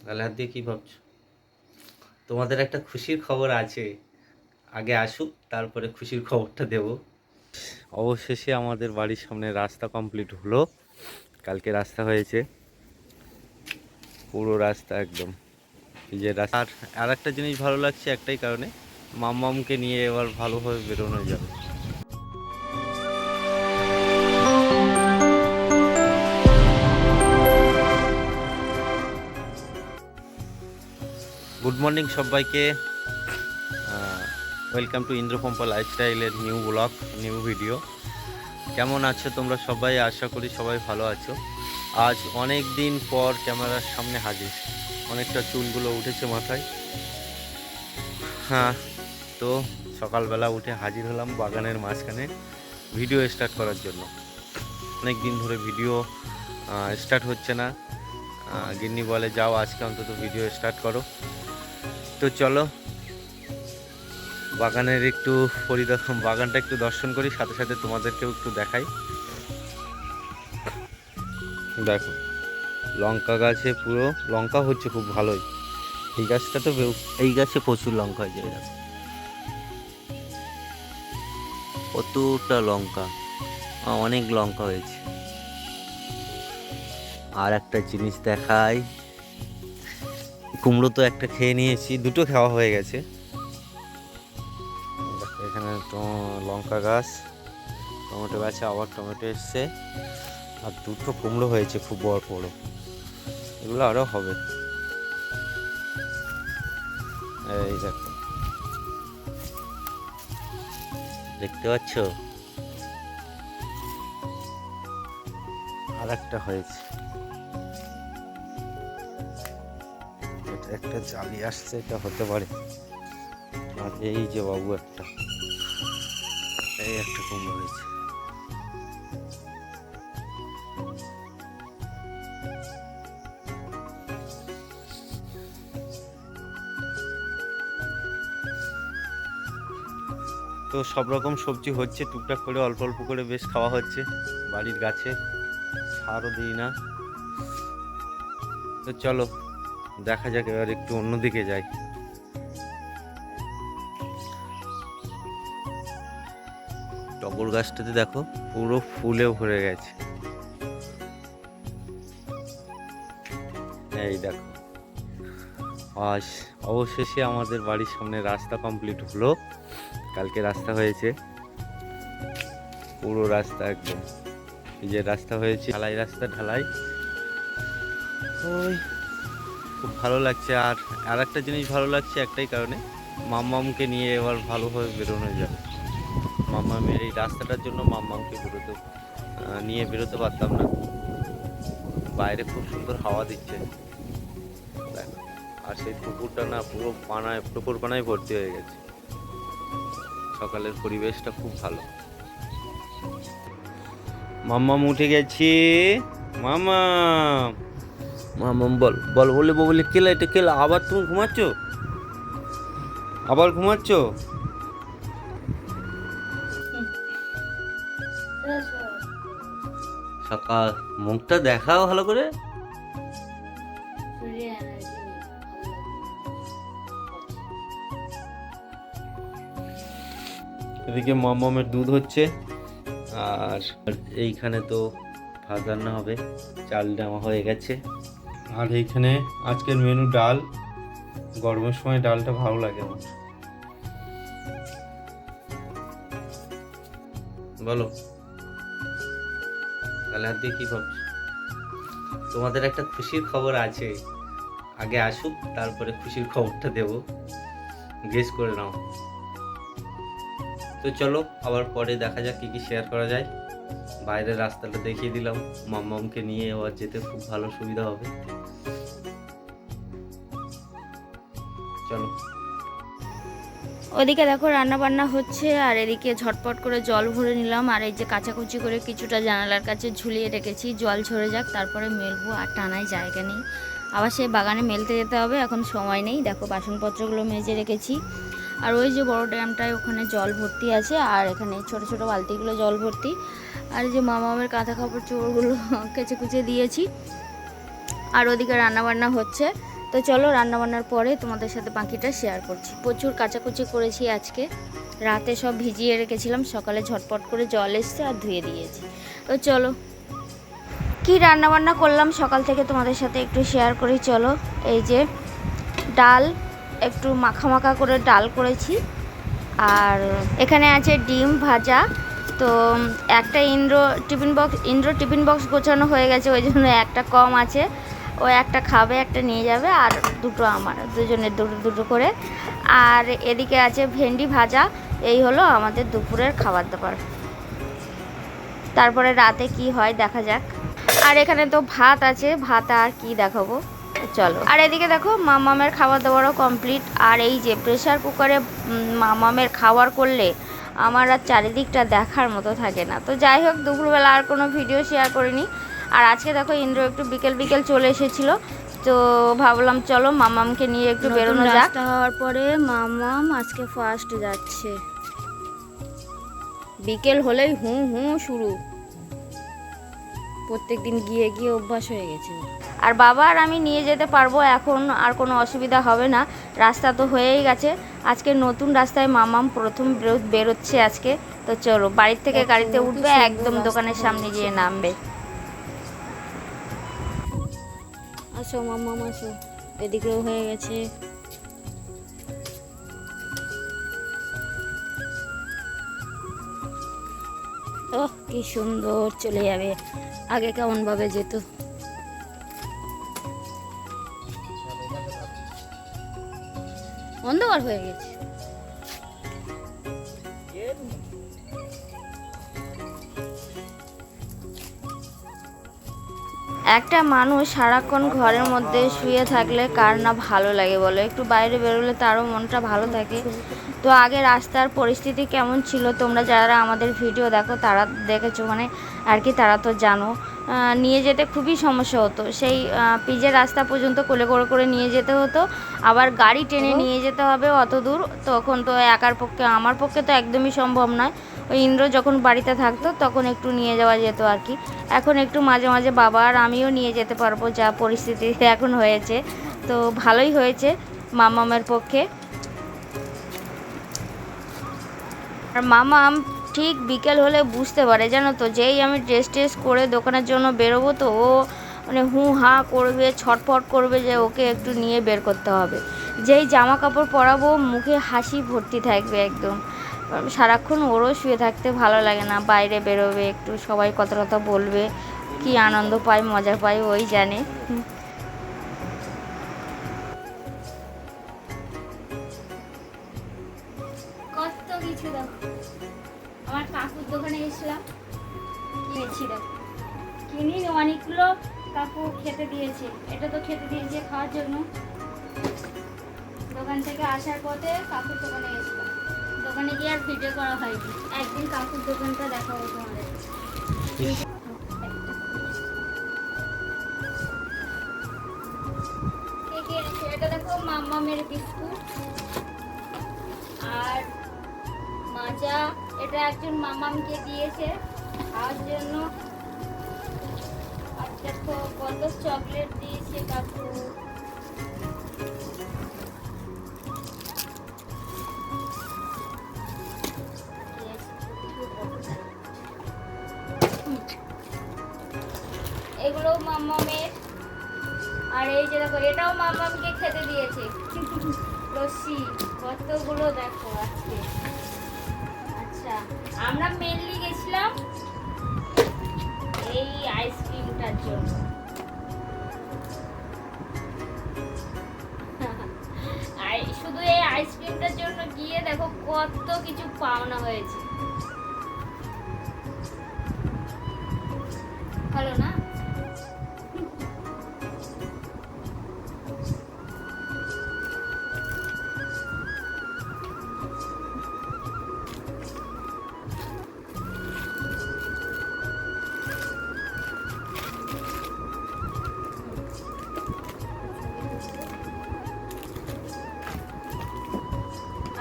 গালে হাত দিয়ে কি ভাবছো? তোমাদের একটা খুশির খবর আছে, আগে আসুক তারপরে খুশির খবরটা দেব। অবশেষে আমাদের বাড়ির সামনে রাস্তা কমপ্লিট হলো। কালকে রাস্তা হয়েছে, পুরো রাস্তা একদম এই যে রাস্তা। আর একটা জিনিস ভালো লাগছে একটাই কারণে, মাম্মামকে নিয়ে এবার ভালোভাবে বেরোনো যাবে। গুড মর্নিং সবাইকে, ওয়েলকাম টু ইন্দ্রপম্পা লাইফস্টাইলের নিউ ব্লগ, নিউ ভিডিও। কেমন আছো তোমরা সবাই? আশা করি সবাই ভালো আছো। আজ অনেক দিন পর ক্যামেরার সামনে হাজির, অনেকটা চুলগুলো উঠেছে মাথায়। হ্যাঁ, তো সকালবেলা উঠে হাজির হলাম বাগানের মাঝখানে ভিডিও স্টার্ট করার জন্য। অনেক দিন ধরে ভিডিও স্টার্ট হচ্ছে না। গিন্নি বলে যাও আজকে অন্তত ভিডিও স্টার্ট করো। তো চলো বাগানের একটু বাগানটা একটু দর্শন করি, সাথে সাথে তোমাদেরকেও একটু দেখাই। দেখো লঙ্কা গাছে পুরো লঙ্কা হচ্ছে খুব ভালোই। এই গাছটা তো এই গাছে প্রচুর লঙ্কা হয়ে যায়, দেখো কতটা লঙ্কা, অনেক লঙ্কা হয়েছে। আর একটা জিনিস দেখাই, কুমড়ো তো একটা খেয়ে নিয়েছি, দুটো খাওয়া হয়ে গেছে। দেখো এখানে তো লঙ্কা গাছ, টমেটো গাছে আবার টমেটো এসছে, আর দুটো কুমড়ো হয়েছে খুব বড় বড়, এগুলো আরও হবে। এই দেখো, দেখতে পাচ্ছ আর একটা হয়েছে। এটা একটা জালি আসছে, এটা হতে পারে। আর এই যে বাবু একটা, এই একটা কুমড়ো হয়েছে। তো সব রকম সবজি হচ্ছে টুকটাক করে, অল্প অল্প করে বেশ খাওয়া হচ্ছে বাড়ির গাছে, সারও দিই না। তো চলো দেখা যাক, এবার একটু অন্যদিকে যাই। টগর গাছটাতে দেখো পুরো ফুলে ভরে গেছে। এই দেখো, আজ অবশেষে আমাদের বাড়ির সামনে রাস্তা কমপ্লিট হলো। কালকে রাস্তা হয়েছে, পুরো রাস্তা একদম এই যে রাস্তা হয়েছে, ঢালাই রাস্তা, ঢালাই। ওই খুব ভালো লাগছে। আর আর একটা জিনিস ভালো লাগছে একটাই কারণে, মাম্মামকে নিয়ে এবার ভালোভাবে বেরোনো যাবে। মাম্মামের এই রাস্তাটার জন্য মাম্মামকে নিয়ে বেরোতে পারতাম না। বাইরে খুব সুন্দর হাওয়া দিচ্ছে দেখো, আর সেই পুকুরটা না পুরো পুকুর পানায় ভর্তি হয়ে গেছে। সকালের পরিবেশটা খুব ভালো। মাম্মাম উঠে গেছি। মাম্মাম, মাম্মাম বল বল, বলে বলে কেলা, এটা কেলা, আবার তুমি ঘুমাচ্ছ? আবার ঘুমাচ্ছ? সকাল মুখটা দেখাও ভালো করে। এদিকে মাম্মামের দুধ হচ্ছে, আর এইখানে তো ভাত রান্না হবে, চাল নেওয়া হয়ে গেছে। আর এইখানে আজকের মেনু ডাল, গরমের সময় ডালটা ভালো লাগে আমার। বলো তাহলে হাত দিয়ে কি ভাবছো? তোমাদের একটা খুশির খবর আছে, আগে আসুক তারপরে খুশির খবরটা দেব, গেস করে নাও। তো চলো আবার পরে দেখা যাক কি কি শেয়ার করা যায়। বাইরের রাস্তাটা দেখিয়ে দিলাম, মাম্মামকে নিয়ে আবার যেতে খুব ভালো সুবিধা হবে। চলো। ওদিকে দেখো রান্না বান্না হচ্ছে, আর এদিকে ঝটপট করে জল ভরে নিলাম। আর এই যে কাচাকুচি করে কিছুটা জানালার কাছে ঝুলিয়ে রেখেছি, জল ঝরে যাক তারপরে মেলবো। আর টানায় জায়গা নেই, আবার সেই বাগানে মেলতে যেতে হবে, এখন সময় নেই। দেখো বাসনপত্রগুলো মেজে রেখেছি। আর ওই যে বড় ড্রামটায় ওখানে জল ভর্তি আছে, আর এখানে ছোট ছোট বালতিগুলো জল ভর্তি। আর এই যে মামামের কাঁথা কাপড় চোপড়গুলো কেচে কুচে দিয়েছি। আর ওদিকে রান্না বান্না হচ্ছে, তো চলো রান্নাবান্নার পরে তোমাদের সাথে বাকিটা শেয়ার করছি। প্রচুর কাচাকুচি করেছি আজকে, রাতে সব ভিজিয়ে রেখেছিলাম, সকালে ঝটপট করে জল এসছে আর ধুয়ে দিয়েছি। তো চলো কি রান্নাবান্না করলাম সকাল থেকে তোমাদের সাথে একটু শেয়ার করি। চলো, এই যে ডাল, একটু মাখা মাখা করে ডাল করেছি, আর এখানে আছে ডিম ভাজা। তো একটা ইন্দ্র টিফিন বক্স গোছানো হয়ে গেছে, ওই জন্য একটা কম আছে, ও একটা খাবে, একটা নিয়ে যাবে, আর দুটো আমার, দুজনের দুটো দুটো করে। আর এদিকে আছে ভেন্ডি ভাজা। এই হলো আমাদের দুপুরের খাবার দাবার। তারপরে রাতে কি হয় দেখা যাক। আর এখানে তো ভাত আছে, ভাত আর কি দেখাবো, চলো। আর এদিকে দেখো মামামের খাবার দাবারও কমপ্লিট। আর এই যে প্রেসার কুকারে মামামের খাবার করলে আমার আর চারিদিকটা দেখার মতো থাকে না। তো যাই হোক, দুপুরবেলা আর কোনো ভিডিও শেয়ার করিনি। আর আজকে দেখো ইন্দ্র একটু বিকেল বিকেল চলে এসেছিলো, তো ভাবলাম চলো মামামকে নিয়ে একটু বেরোনো যাক। হওয়ার পরে মামাম আজকে ফার্স্ট যাচ্ছে, বিকেল হলেই হু হু শুরু, প্রত্যেকদিন গিয়ে গিয়ে অভ্যাস হয়ে গেছে। আর বাবা আর আমি নিয়ে যেতে পারবো, এখন আর কোনো অসুবিধা হবে না, রাস্তা তো হয়েই গেছে। আজকে নতুন রাস্তায় মামাম প্রথম বেরোচ্ছে আজকে। তো চলো, বাড়ির থেকে গাড়িতে উঠবে, একদম দোকানের সামনে গিয়ে নামবে। আসো মামাম আসো, এদিকেও হয়ে গেছে। ওহ কি সুন্দর চলে যাবে, আগে কেমন ভাবে যেত। অন্ধকার হয়ে গেছে। একটা মানুষ সারাক্ষণ ঘরের মধ্যে শুয়ে থাকলে কার না ভালো লাগে বলো, একটু বাইরে বেরোলে তারও মনটা ভালো থাকে। তো আগে রাস্তার পরিস্থিতি কেমন ছিল, তোমরা যারা আমাদের ভিডিও দেখো তারা দেখেছো মানে আর কি, তারা তো জানো। নিয়ে যেতে খুবই সমস্যা হতো, সেই পিচের রাস্তা পর্যন্ত কোলে করে করে নিয়ে যেতে হতো, আবার গাড়ি টেনে নিয়ে যেতে হবে অত দূর। তখন তো একার পক্ষে, আমার পক্ষে তো একদমই সম্ভব নয়। ওই ইন্দ্র যখন বাড়িতে থাকতো তখন একটু নিয়ে যাওয়া যেত আর কি। এখন একটু মাঝে মাঝে বাবা আর আমিও নিয়ে যেতে পারবো, যা পরিস্থিতি এখন হয়েছে। তো ভালোই হয়েছে মামামের পক্ষে। আর মামাম ঠিক বিকেল হলে বুঝতে পারে জানো তো, যেই আমি ড্রেস করে দোকানের জন্য বেরোবো, তো ও মানে হু হা করবে, ছটফট করবে যে ওকে একটু নিয়ে বের করতে হবে। যেই জামা কাপড় পরাবো মুখে হাসি ভর্তি থাকবে একদম। সারাক্ষণ ওরও শুয়ে থাকতে ভালো লাগে না, বাইরে বেরোবে, একটু সবাই কথা কথা বলবে, কি আনন্দ পায় মজা পায় ওই জানে। কত কিছু দেখো, আমার কাকুর দোকানে গেছিলাম, কিনেছি দেখো, কিনি অনেকগুলো কাকু খেতে দিয়েছে, এটা তো খেতে দিয়েছে খাওয়ার জন্য। দোকান থেকে আসার পথে কাকুর দোকানে গেছিলাম, দোকানে গিয়ে আর ভিডিও করা হয়নি, একদিন কাকুর দোকানটা দেখাবো তোমাদের। এটা দেখো মামামের বিস্কুট আর মাজা, এটা একজন মামামকে দিয়েছে খাওয়ার জন্য। আর দেখো কত চকলেট দিয়েছে কাকু। এগুলো মামামের। আর এই যে দেখো এটাও মামামকে খেতে দিয়েছে, লস্যি কতগুলো দেখো আজকে। আচ্ছা, আমরা মেনলি গেছিলাম এই আইসক্রিমটার জন্য। শুধু এই আইসক্রিমটার জন্য গিয়ে দেখো কত কিছু পাওনা হয়েছে, ভালো না?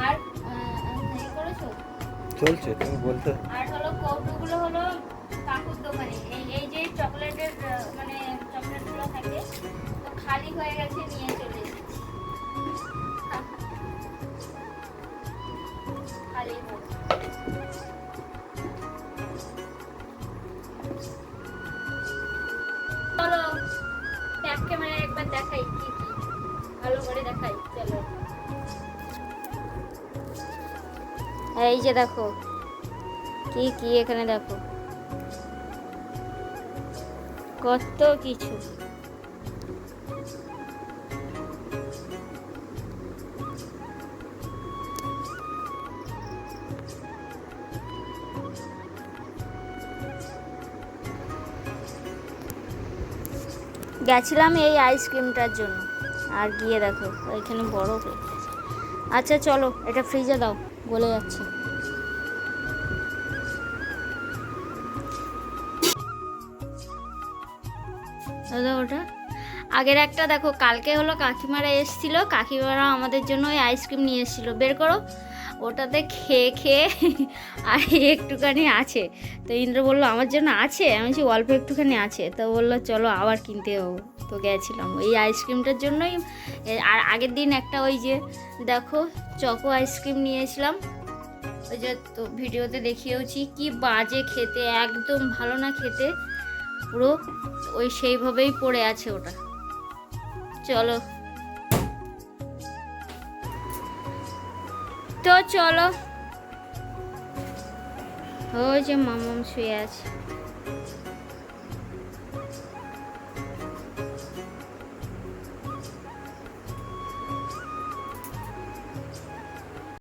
আর চলছে তুমি বলতে। আর হলো কৌটোগুলো হলো কাকুর দোকানে, এই যে চকলেটের মানে চকলেটগুলো থাকে, তো খালি হয়ে গেছে নিয়ে চলে দেখাই কি কি ভালো করে দেখাই, চলো। এই যে দেখো কি কি এখানে দেখো কত কিছু। গেছিলাম এই আইসক্রিমটার জন্য, আর গিয়ে দেখো এখানে বরফ। আচ্ছা চলো এটা ফ্রিজে দাও, গলে যাচ্ছে। দাদা ওটা আগের একটা দেখো, কালকে হলো কাকিমারা এসেছিল, কাকিমারা আমাদের জন্য ওই আইসক্রিম নিয়ে এসেছিলো, বের করো। ওটাতে খেয়ে খেয়ে আর একটুখানি আছে, তো ইন্দ্র বললো আমার জন্য আছে, আমি বলছি অল্প একটুখানি আছে, তো বললো চলো আবার কিনতে হবে। তো গেছিলাম ওই আইসক্রিমটার জন্যই। আর আগের দিন একটা ওই যে দেখো চকো আইসক্রিম নিয়েছিলাম, ওই যে তো ভিডিওতে দেখিয়েওছি কি বাজে খেতে, একদম ভালো না খেতে, পুরো ওই সেইভাবেই পড়ে আছে ওটা। চলো তো চলো, ওই যে মামাম শুয়ে আছে।